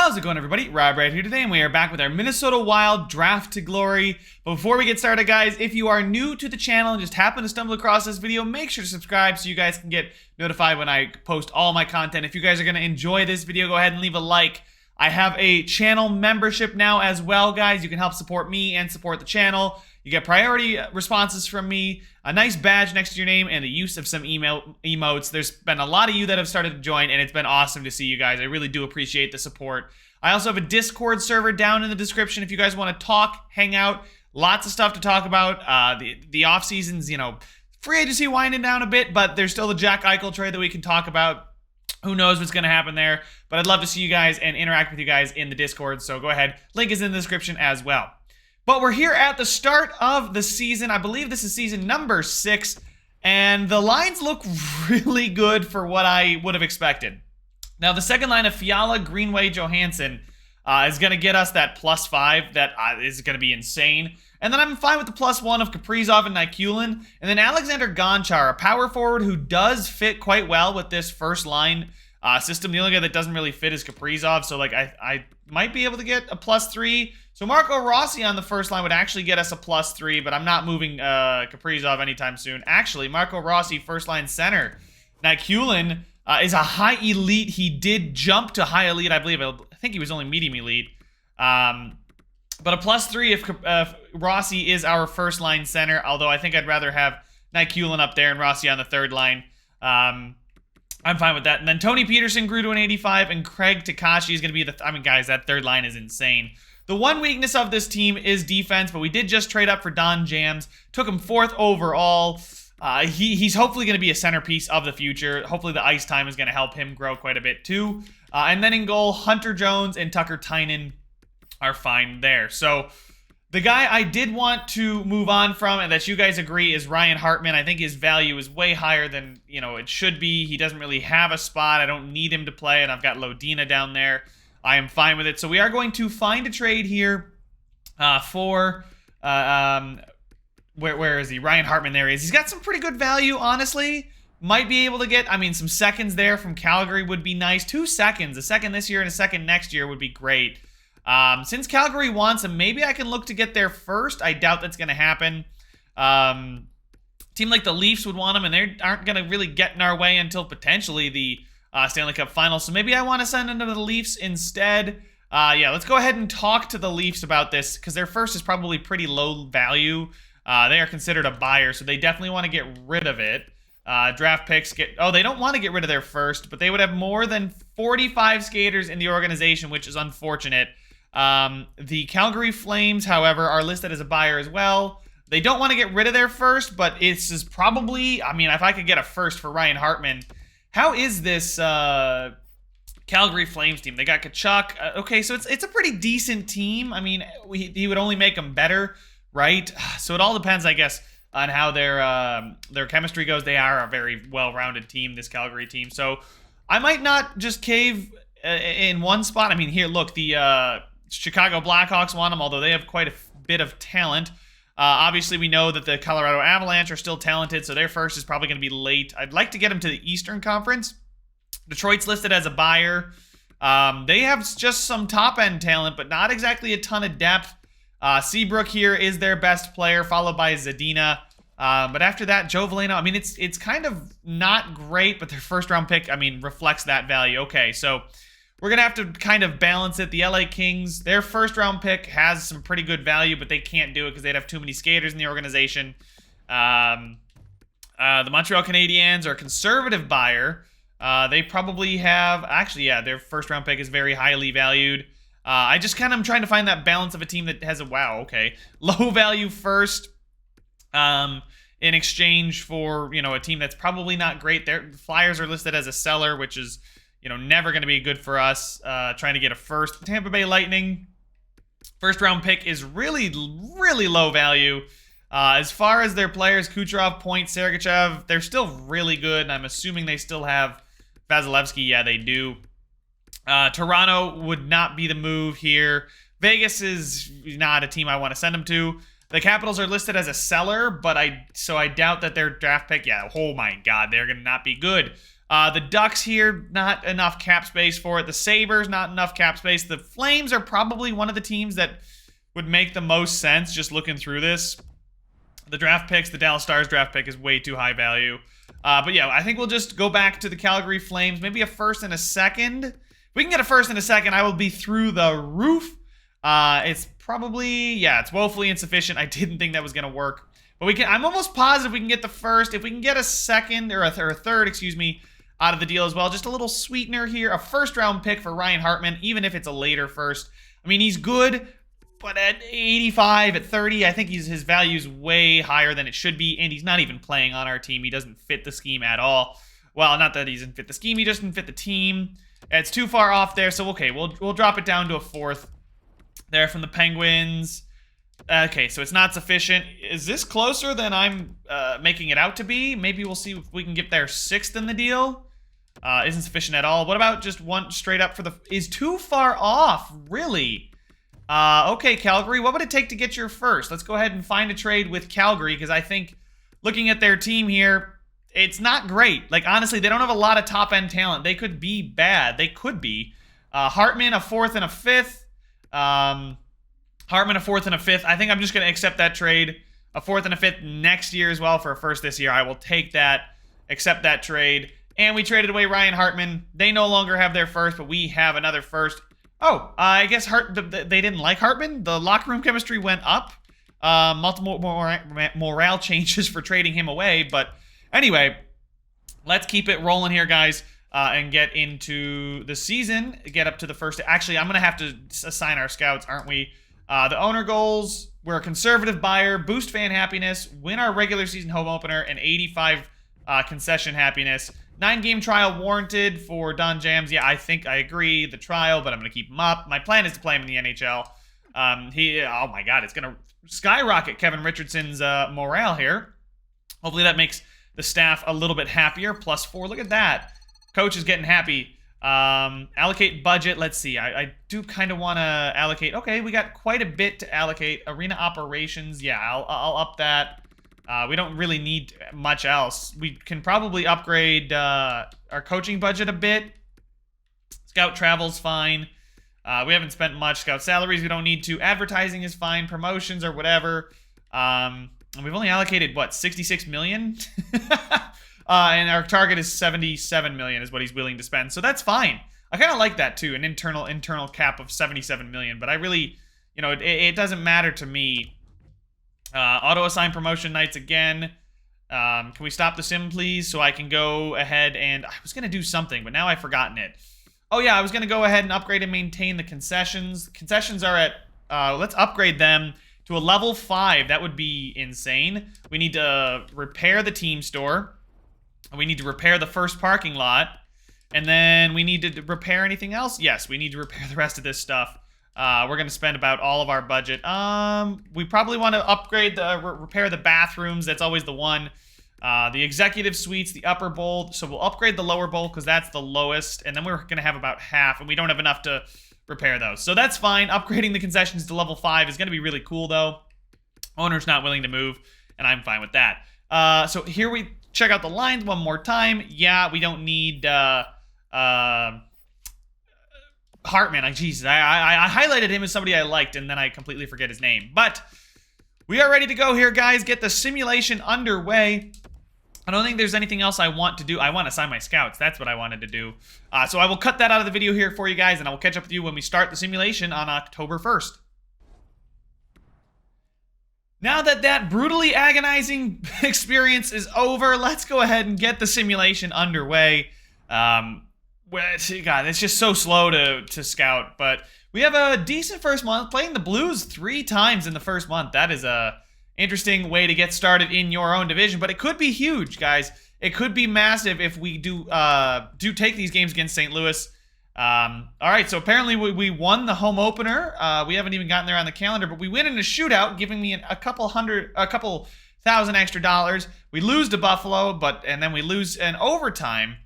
How's it going, everybody? Rob right here today, and we are back with our Minnesota Wild Draft to Glory. But before we get started, guys, if you are new to the channel and just happen to stumble across this video, make sure to subscribe so you guys can get notified when I post all my content. If you guys are going to enjoy this video, go ahead and leave a like. I have a channel membership now as well, guys. You can help support me and support the channel. You get priority responses from me, a nice badge next to your name, and the use of some email emotes. There's been a lot of you that have started to join, and it's been awesome to see you guys. I really do appreciate the support. I also have a Discord server down in the description if you guys want to talk, hang out. Lots of stuff to talk about. The off season's, free agency winding down a bit, but there's still the Jack Eichel trade that we can talk about. Who knows what's going to happen there, but I'd love to see you guys and interact with you guys in the Discord, so go ahead. Link is in the description as well. But we're here at the start of the season. I believe this is season number 6, and the lines look really good for what I would have expected. Now, the second line of Fiala, Greenway, Johansson is going to get us that +5 that is going to be insane. And then I'm fine with the +1 of Kaprizov and Nikulin. And then Alexander Gonchar, a power forward who does fit quite well with this first line system. The only guy that doesn't really fit is Kaprizov, so I might be able to get a +3. So Marco Rossi on the first line would actually get us a +3, but I'm not moving Kaprizov anytime soon. Actually, Marco Rossi, first line center. Nikulin is a high elite. He did jump to high elite, I believe. I think he was only medium elite. But a +3 if Rossi is our first line center, although I think I'd rather have Nikulin up there and Rossi on the third line. I'm fine with that. And then Tony Peterson grew to an 85, and Craig Takashi is going to be guys, that third line is insane. The one weakness of this team is defense, but we did just trade up for Don Jams. Took him 4th overall. He's hopefully going to be a centerpiece of the future. Hopefully the ice time is going to help him grow quite a bit too. And then in goal, Hunter Jones and Tucker Tynan are fine there. So the guy I did want to move on from, and that you guys agree, is Ryan Hartman. I think his value is way higher than it should be. He doesn't really have a spot. I don't need him to play, and I've got Lodina down there. I am fine with it. So we are going to find a trade here for where is he? Ryan Hartman. There he is. He's got some pretty good value, honestly. Might be able to get, some seconds there from Calgary would be nice. 2 seconds. A second this year and a second next year would be great. Since Calgary wants him, maybe I can look to get there first. I doubt that's going to happen. Team like the Leafs would want him, and they aren't going to really get in our way until potentially the Stanley Cup Finals. So maybe I want to send him to the Leafs instead. Yeah, let's go ahead and talk to the Leafs about this, because their first is probably pretty low value. They are considered a buyer, so they definitely want to get rid of it. Draft picks they don't want to get rid of their first, but they would have more than 45 skaters in the organization, which is unfortunate. The Calgary Flames, however, are listed as a buyer as well. They don't want to get rid of their first, but this is probably, if I could get a first for Ryan Hartman. How is this Calgary Flames team? They got Kachuk. Okay, so it's a pretty decent team. He would only make them better, right? So it all depends, I guess, on how their chemistry goes. They are a very well-rounded team, this Calgary team. So I might not just cave in one spot. Here, look, the Chicago Blackhawks want him, although they have quite a bit of talent. Obviously, we know that the Colorado Avalanche are still talented, so their first is probably going to be late. I'd like to get them to the Eastern Conference. Detroit's listed as a buyer. They have just some top-end talent, but not exactly a ton of depth. Seabrook here is their best player, followed by Zadina. But after that, Joe Veleno, it's kind of not great, but their first-round pick, reflects that value. Okay, so we're going to have to kind of balance it. The LA Kings, their first-round pick has some pretty good value, but they can't do it because they'd have too many skaters in the organization. The Montreal Canadiens are a conservative buyer. They probably have... Actually, yeah, their first-round pick is very highly valued. I just kind of am trying to find that balance of a team that has a... Wow, okay. Low value first in exchange for, a team that's probably not great. Their Flyers are listed as a seller, which is... never going to be good for us trying to get a first. The Tampa Bay Lightning, first-round pick is really, really low value. As far as their players, Kucherov, Point, Sergachev, they're still really good, and I'm assuming they still have Vasilevsky. Yeah, they do. Toronto would not be the move here. Vegas is not a team I want to send them to. The Capitals are listed as a seller, but I doubt that their draft pick, oh my God, they're going to not be good. The Ducks here, not enough cap space for it. The Sabres, not enough cap space. The Flames are probably one of the teams that would make the most sense just looking through this. The draft picks, the Dallas Stars draft pick is way too high value. But yeah, I think we'll just go back to the Calgary Flames. Maybe a first and a second. If we can get a first and a second, I will be through the roof. It's probably, yeah, it's woefully insufficient. I didn't think that was going to work. But we can. I'm almost positive we can get the first. If we can get a second, or a third, excuse me, out of the deal as well. Just a little sweetener here. A first-round pick for Ryan Hartman, even if it's a later first. I mean, he's good, but at 85, at 30, I think his value is way higher than it should be, and he's not even playing on our team. He doesn't fit the scheme at all. Well, not that he doesn't fit the scheme, he doesn't fit the team. It's too far off there, so okay, we'll drop it down to a fourth there from the Penguins. Okay, so it's not sufficient. Is this closer than I'm making it out to be? Maybe we'll see if we can get there sixth in the deal. Isn't sufficient at all. What about just one straight up for the... Is too far off, really? Okay, Calgary, what would it take to get your first? Let's go ahead and find a trade with Calgary, because I think looking at their team here, it's not great. Like, honestly, they don't have a lot of top-end talent. They could be bad. They could be. Hartman, a fourth and a fifth. Hartman, a fourth and a fifth. I think I'm just going to accept that trade. A fourth and a fifth next year as well for a first this year. I will take that, accept that trade. And we traded away Ryan Hartman. They no longer have their first, but we have another first. Oh, I guess they didn't like Hartman. The locker room chemistry went up. Multiple morale changes for trading him away. But anyway, let's keep it rolling here, guys, and get into the season. Get up to the first. Actually, I'm going to have to assign our scouts, aren't we? The owner goals, we're a conservative buyer, boost fan happiness, win our regular season home opener, and 85 concession happiness. 9-game trial warranted for Don Jams. Yeah, I think I agree. The trial, but I'm going to keep him up. My plan is to play him in the NHL. Oh my God, it's going to skyrocket Kevin Richardson's morale here. Hopefully that makes the staff a little bit happier. +4, look at that. Coach is getting happy. Allocate budget. Let's see. I do kind of want to allocate. Okay, we got quite a bit to allocate. Arena operations. Yeah, I'll up that. We don't really need much else. We can probably upgrade our coaching budget a bit. Scout travel's fine. We haven't spent much. Scout salaries we don't need to. Advertising is fine. Promotions or whatever. And we've only allocated, what, 66 million? And our target is 77 million is what he's willing to spend. So that's fine. I kind of like that too, an internal cap of 77 million. But I really, you know, it doesn't matter to me. Auto-assign promotion nights again. Can we stop the sim, please? So I can go ahead and... I was going to do something, but now I've forgotten it. Oh yeah, I was going to go ahead and upgrade and maintain the concessions. Concessions are at... let's upgrade them to a level 5. That would be insane. We need to repair the team store. We need to repair the first parking lot. And then we need to repair anything else? Yes, we need to repair the rest of this stuff. We're going to spend about all of our budget. We probably want to upgrade repair the bathrooms. That's always the one. The executive suites, the upper bowl. So we'll upgrade the lower bowl because that's the lowest. And then we're going to have about half. And we don't have enough to repair those. So that's fine. Upgrading the concessions to level 5 is going to be really cool, though. Owner's not willing to move. And I'm fine with that. So here we check out the lines one more time. Yeah, we don't need... Hartman, Jesus, I highlighted him as somebody I liked, and then I completely forget his name. But we are ready to go here, guys. Get the simulation underway. I don't think there's anything else I want to do. I want to assign my scouts. That's what I wanted to do. So I will cut that out of the video here for you guys, and I will catch up with you when we start the simulation on October 1st. Now that that brutally agonizing experience is over, let's go ahead and get the simulation underway. God, it's just so slow to scout, but we have a decent first month. Playing the Blues 3 times in the first month. That is a interesting way to get started in your own division, but it could be huge, guys. It could be massive if we do take these games against St. Louis. All right, so apparently we won the home opener. We haven't even gotten there on the calendar, but we win in a shootout, giving me a couple thousand extra dollars. We lose to Buffalo, and then we lose in overtime.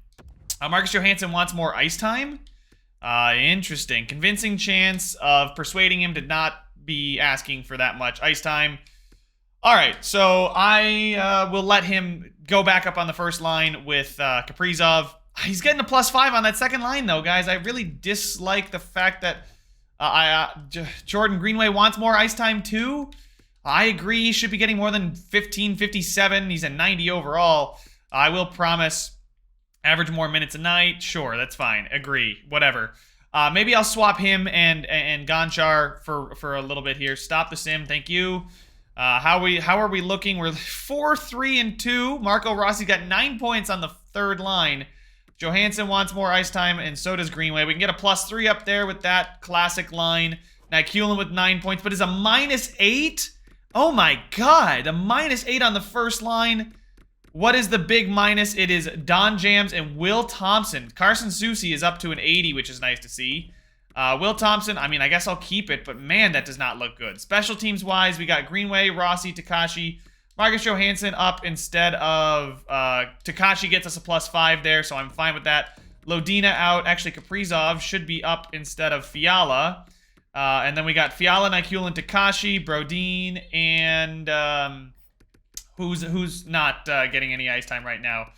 Marcus Johansson wants more ice time. Interesting. Convincing chance of persuading him to not be asking for that much ice time. All right, so I will let him go back up on the first line with Kaprizov. He's getting a +5 on that second line, though, guys. I really dislike the fact that Jordan Greenway wants more ice time, too. I agree he should be getting more than 15, 57. He's a 90 overall. I will promise average more minutes a night. Sure, that's fine. Agree. Whatever. Maybe I'll swap him and Gonchar for a little bit here. Stop the sim. Thank you. How are we looking? We're 4-3-2. Marco Rossi's got 9 points on the third line. Johansson wants more ice time, and so does Greenway. We can get a +3 up there with that classic line. Nykulin with 9 points, but is a -8? Oh my god, a -8 on the first line. What is the big minus? It is Don Jams and Will Thompson. Carson Soucy is up to an 80, which is nice to see. Will Thompson, I mean, I guess I'll keep it, but man, that does not look good. Special teams-wise, we got Greenway, Rossi, Takashi, Marcus Johansson up instead of Takashi gets us a +5 there, so I'm fine with that. Lodina out. Actually, Kaprizov should be up instead of Fiala. And then we got Fiala, Nykulin, Takashi, Brodin, and who's not getting any ice time right now?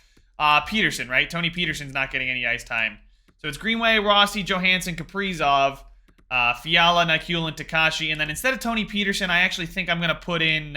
Peterson, right? Tony Peterson's not getting any ice time. So it's Greenway, Rossi, Johansson, Kaprizov, Fiala, Nykulin, Takashi, and then instead of Tony Peterson, I actually think I'm going to put in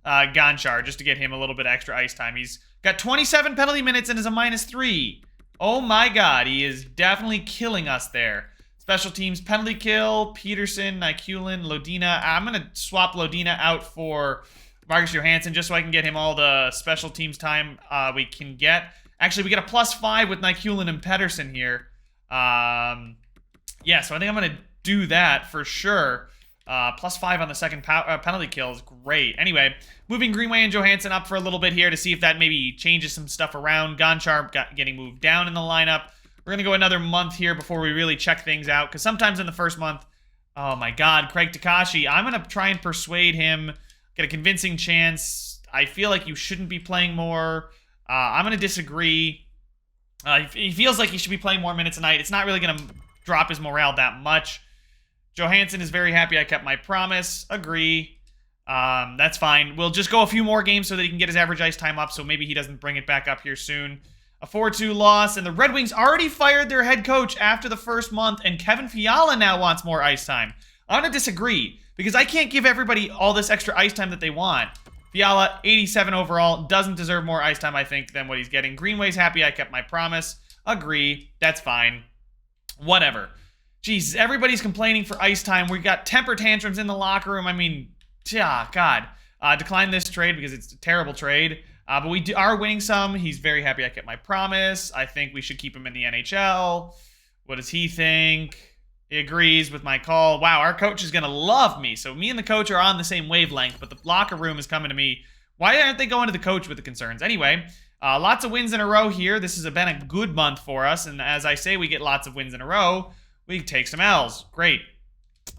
Gonchar just to get him a little bit extra ice time. He's got 27 penalty minutes and is a -3. Oh my god, he is definitely killing us there. Special teams, penalty kill, Peterson, Nykulin, Lodina. I'm going to swap Lodina out for Marcus Johansson just so I can get him all the special teams time we can get. Actually, we get a +5 with Nykulin and Pedersen here. Yeah, so I think I'm going to do that for sure. +5 on the second penalty kill is great. Anyway, moving Greenway and Johansson up for a little bit here to see if that maybe changes some stuff around. Gonchar getting moved down in the lineup. We're going to go another month here before we really check things out, because sometimes in the first month, oh my god, Craig Takashi, I'm going to try and persuade him, get a convincing chance. I feel like you shouldn't be playing more. I'm going to disagree. He feels like he should be playing more minutes a night. It's not really going to drop his morale that much. Johansson is very happy I kept my promise. Agree. That's fine. We'll just go a few more games so that he can get his average ice time up, so maybe he doesn't bring it back up here soon. A 4-2 loss, and the Red Wings already fired their head coach after the first month, and Kevin Fiala now wants more ice time. I'm going to disagree, because I can't give everybody all this extra ice time that they want. Fiala, 87 overall, doesn't deserve more ice time, I think, than what he's getting. Greenway's happy I kept my promise. Agree. That's fine. Whatever. Jeez, everybody's complaining for ice time. We got temper tantrums in the locker room. I mean, God. Decline this trade because it's a terrible trade. But we are winning some. He's very happy I kept my promise. I think we should keep him in the NHL. What does he think? He agrees with my call. Wow, our coach is going to love me. So me and the coach are on the same wavelength, but the locker room is coming to me. Why aren't they going to the coach with the concerns? Anyway, lots of wins in a row here. This has been a good month for us. And as I say, we get lots of wins in a row. We take some L's. Great.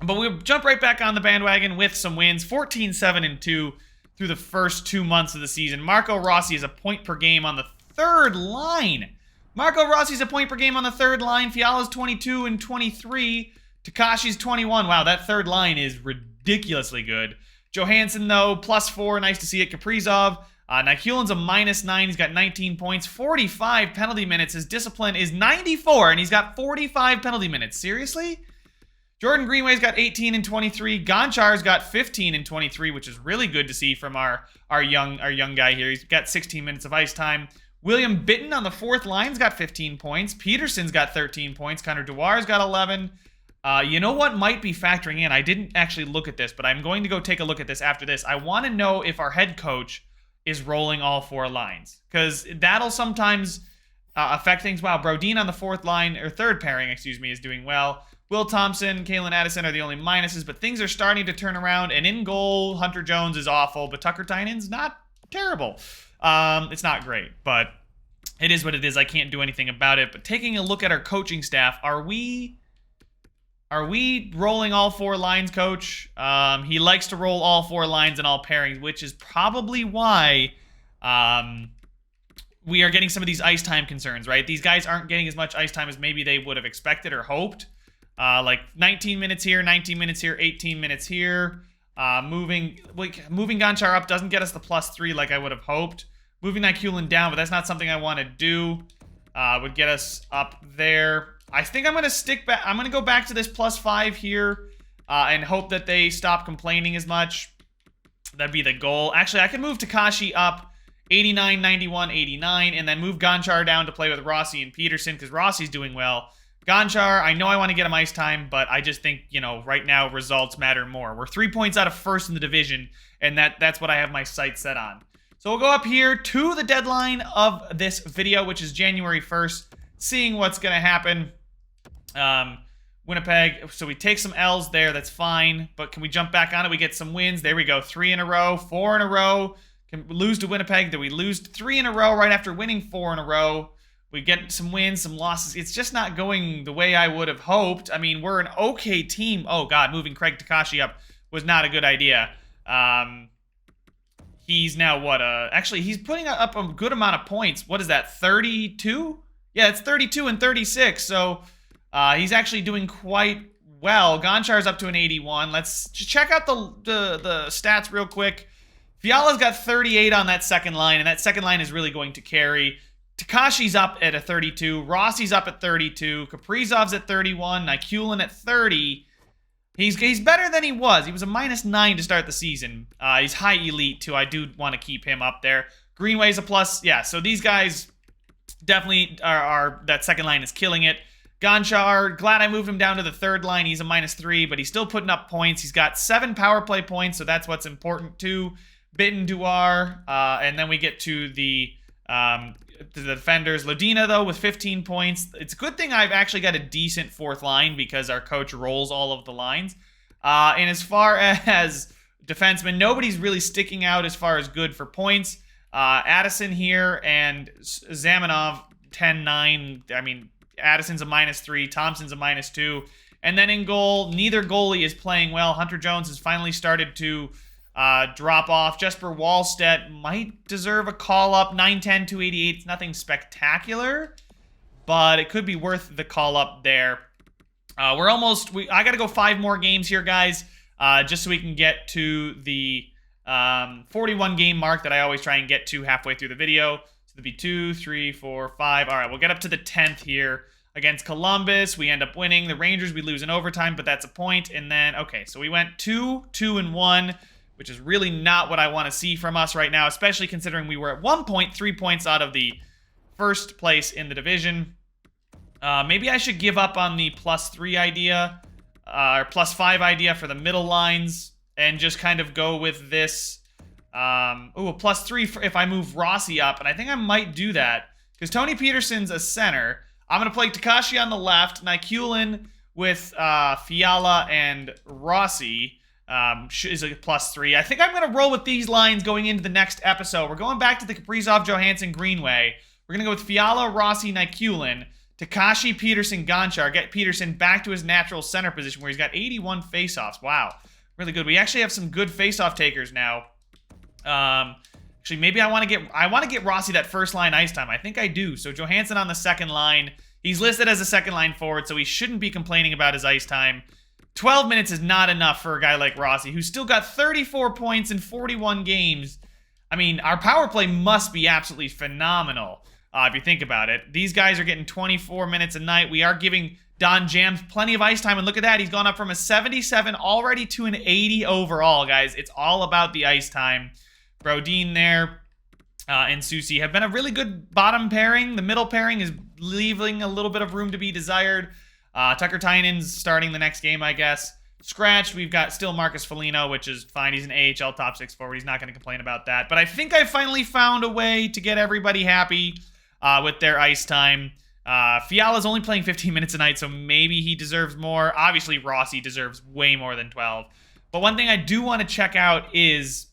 But we'll jump right back on the bandwagon with some wins. 14-7-2 through the first 2 months of the season. Marco Rossi is a point per game on the third line. Marco Rossi's a point per game on the third line. Fiala's 22 and 23. Takashi's 21. Wow, that third line is ridiculously good. Johansson, though, +4. Nice to see it. Kaprizov. Nykulin's a -9. He's got 19 points, 45 penalty minutes. His discipline is 94, and he's got 45 penalty minutes. Seriously? Jordan Greenway's got 18 and 23. Gonchar's got 15 and 23, which is really good to see from our young guy here. He's got 16 minutes of ice time. William Bitton on the fourth line's got 15 points. Peterson's got 13 points. Connor Dewar's got 11. You know what might be factoring in? I didn't actually look at this, but I'm going to go take a look at this after this. I want to know if our head coach is rolling all four lines, because that'll sometimes affect things. Wow, Brodin on the fourth line, or third pairing, excuse me, is doing well. Will Thompson, Kalen Addison are the only minuses, but things are starting to turn around, and in goal, Hunter Jones is awful, but Tucker Tynan's not terrible. It's not great, but it is what it is. I can't do anything about it. But taking a look at our coaching staff, are we rolling all four lines, coach? He likes to roll all four lines and all pairings, which is probably why we are getting some of these ice time concerns, right? These guys aren't getting as much ice time as maybe they would have expected or hoped. Like 19 minutes here, 19 minutes here, 18 minutes here. Moving Gonchar up doesn't get us the +3 like I would have hoped. Moving Nykulin down, but that's not something I want to do. would get us up there. I think I'm going to stick back. I'm going to go back to this +5 here and hope that they stop complaining as much. That'd be the goal. Actually, I can move Takashi up 89, 91, 89, and then move Gonchar down to play with Rossi and Peterson because Rossi's doing well. Gonchar, I know I want to get him ice time, but I just think, you know, right now results matter more. We're 3 points out of first in the division, and that's what I have my sights set on. So we'll go up here to the deadline of this video, which is January 1st, seeing what's going to happen. Winnipeg, so we take some L's there, that's fine, but can we jump back on it? We get some wins. There we go, 3 in a row, 4 in a row. Can we lose to Winnipeg? Did we lose 3 in a row right after winning 4 in a row? We get some wins, some losses. It's just not going the way I would have hoped. I mean, we're an okay team. Oh, God, moving Craig Takashi up was not a good idea. He's now what? Actually, he's putting up a good amount of points. What is that, 32? Yeah, it's 32 and 36, so he's actually doing quite well. Gonchar's up to an 81. Let's just check out the stats real quick. Fiala's got 38 on that second line, and that second line is really going to carry. Takashi's up at a 32. Rossi's up at 32. Kaprizov's at 31. Nikulin at 30. He's better than he was. He was a -9 to start the season. He's high elite, too. I do want to keep him up there. Greenway's a plus. Yeah, so these guys definitely are that second line is killing it. Gonchar, glad I moved him down to the third line. He's a -3, but he's still putting up points. He's got 7 power play points, so that's what's important, too. Bitten Duar, and then we get to the defenders. Lodina, though, with 15 points. It's a good thing I've actually got a decent fourth line because our coach rolls all of the lines. And as far as defensemen, nobody's really sticking out as far as good for points. Addison here and Zamanov, 10-9. I mean, Addison's a -3. Thompson's a -2. And then in goal, neither goalie is playing well. Hunter Jones has finally started to drop off. Jesper Wallstedt might deserve a call-up. 9-10, 288. It's nothing spectacular, but it could be worth the call-up there. We're almost... I got to go 5 more games here, guys, just so we can get to the 41-game mark that I always try and get to halfway through the video. So it'll be 2, 3, 4, 5. All right, we'll get up to the 10th here. Against Columbus, we end up winning. The Rangers, we lose in overtime, but that's a point. And then, okay, so we went 2, 2, and 1, which is really not what I want to see from us right now, especially considering we were at 1 point, 3 points out of the first place in the division. Maybe I should give up on the +3 idea, or +5 idea for the middle lines, and just kind of go with this. A +3 if I move Rossi up, and I think I might do that, because Tony Peterson's a center. I'm going to play Takashi on the left, Nikulin with Fiala and Rossi. Is a +3. I think I'm going to roll with these lines going into the next episode. We're going back to the Kaprizov, Johansson, Greenway. We're going to go with Fiala, Rossi, Nikulin, Takashi, Peterson, Gonchar. Get Peterson back to his natural center position where he's got 81 faceoffs. Wow. Really good. We actually have some good faceoff takers now. Actually, maybe I want to get Rossi that first line ice time. I think I do. So Johansson on the second line. He's listed as a second line forward, so he shouldn't be complaining about his ice time. 12 minutes is not enough for a guy like Rossi, who's still got 34 points in 41 games. I mean, our power play must be absolutely phenomenal, if you think about it. These guys are getting 24 minutes a night. We are giving Don Jams plenty of ice time, and look at that. He's gone up from a 77 already to an 80 overall, guys. It's all about the ice time. Brodin there and Susi have been a really good bottom pairing. The middle pairing is leaving a little bit of room to be desired. Tucker Tynen's starting the next game, I guess. Scratched, we've got still Marcus Foligno, which is fine. He's an AHL top 6 forward. He's not going to complain about that. But I think I finally found a way to get everybody happy with their ice time. Fiala's only playing 15 minutes a night, so maybe he deserves more. Obviously, Rossi deserves way more than 12. But one thing I do want to check out is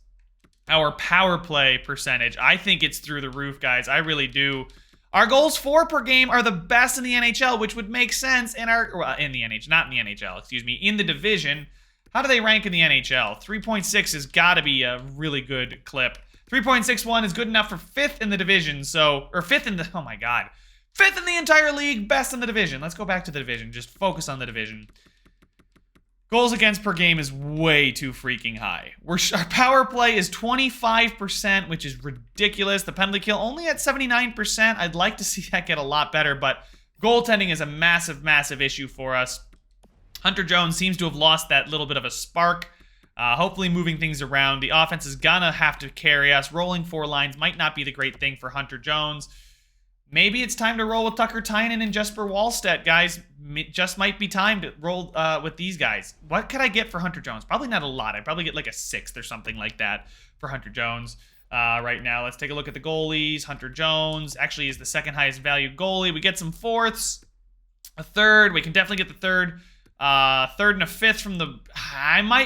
our power play percentage. I think it's through the roof, guys. I really do. Our goals for per game are the best in the NHL, which would make sense in in the NHL, excuse me, in the division. How do they rank in the NHL? 3.6 has got to be a really good clip. 3.61 is good enough for 5th in the division, or 5th in the, oh my God. 5th in the entire league, best in the division. Let's go back to the division. Just focus on the division. Goals against per game is way too freaking high. Our power play is 25%, which is ridiculous. The penalty kill only at 79%. I'd like to see that get a lot better, but goaltending is a massive, massive issue for us. Hunter Jones seems to have lost that little bit of a spark. Hopefully moving things around. The offense is gonna have to carry us. Rolling 4 lines might not be the great thing for Hunter Jones. Maybe it's time to roll with Tucker Tynan and Jesper Wallstedt, guys. It just might be time to roll with these guys. What could I get for Hunter Jones? Probably not a lot. I'd probably get like a 6th or something like that for Hunter Jones right now. Let's take a look at the goalies. Hunter Jones actually is the 2nd highest value goalie. We get some 4ths, a 3rd. We can definitely get the 3rd. 3rd and a 5th from the...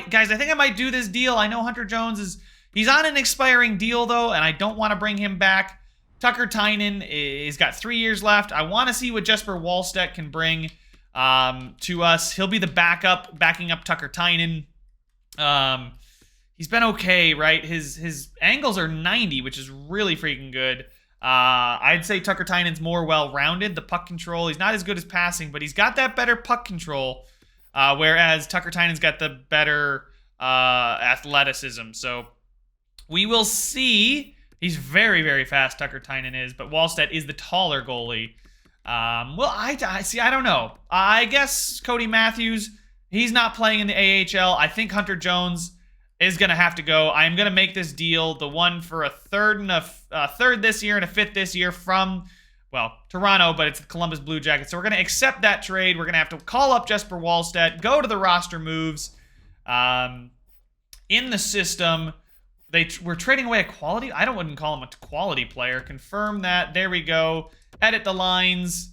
Guys, I think I might do this deal. I know Hunter Jones he's on an expiring deal, though, and I don't want to bring him back. Tucker Tynan is got 3 years left. I want to see what Jesper Wallstedt can bring to us. He'll be the backing up Tucker Tynan. He's been okay, right? His angles are 90, which is really freaking good. I'd say Tucker Tynan's more well-rounded. The puck control, he's not as good as passing, but he's got that better puck control, whereas Tucker Tynan's got the better athleticism. So we will see. He's very, very fast, Tucker Tynan is, but Wallstedt is the taller goalie. Well, I see, I don't know. I guess Cody Matthews, he's not playing in the AHL. I think Hunter Jones is going to have to go. I'm going to make this deal, the one for a 3rd and a 3rd this year and a 5th this year from, well, Toronto, but it's the Columbus Blue Jackets. So we're going to accept that trade. We're going to have to call up Jesper Wallstedt, go to the roster moves in the system. We're trading away a quality. I wouldn't call him a quality player. Confirm that. There we go. Edit the lines.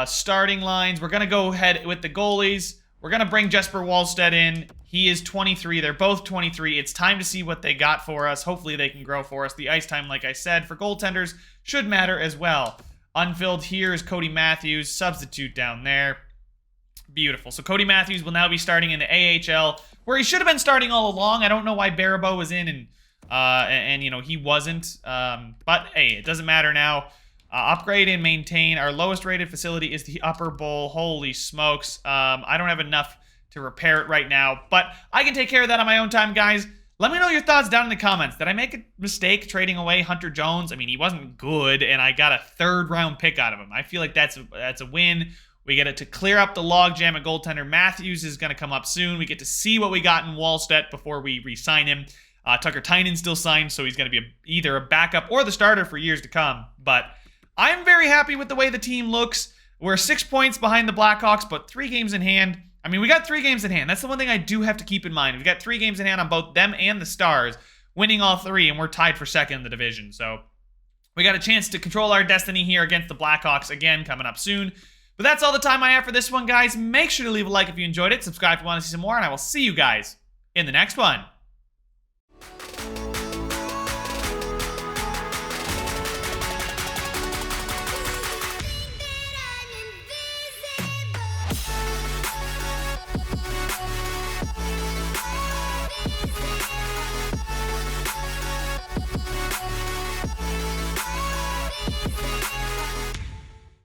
Starting lines. We're going to go ahead with the goalies. We're going to bring Jesper Wallstedt in. He is 23. They're both 23. It's time to see what they got for us. Hopefully they can grow for us. The ice time, like I said, for goaltenders should matter as well. Unfilled here is Cody Matthews. Substitute down there. Beautiful. So Cody Matthews will now be starting in the AHL, where he should have been starting all along. I don't know why Baribeau was in and you know, he wasn't. But hey, it doesn't matter now. Upgrade and maintain. Our lowest rated facility is the Upper Bowl. Holy smokes. I don't have enough to repair it right now, but I can take care of that on my own time, guys. Let me know your thoughts down in the comments. Did I make a mistake trading away Hunter Jones? I mean, he wasn't good, and I got a 3rd round pick out of him. I feel like that's a win. We get it to clear up the logjam at goaltender. Matthews is going to come up soon. We get to see what we got in Wallstedt before we re-sign him. Tucker Tynan still signed, so he's going to be either a backup or the starter for years to come. But I'm very happy with the way the team looks. We're 6 points behind the Blackhawks, but 3 games in hand. I mean, we got 3 games in hand. That's the one thing I do have to keep in mind. We've got 3 games in hand on both them and the Stars, winning all 3, and we're tied for 2nd in the division. So we got a chance to control our destiny here against the Blackhawks again, coming up soon. But that's all the time I have for this one, guys. Make sure to leave a like if you enjoyed it. Subscribe if you want to see some more, and I will see you guys in the next one.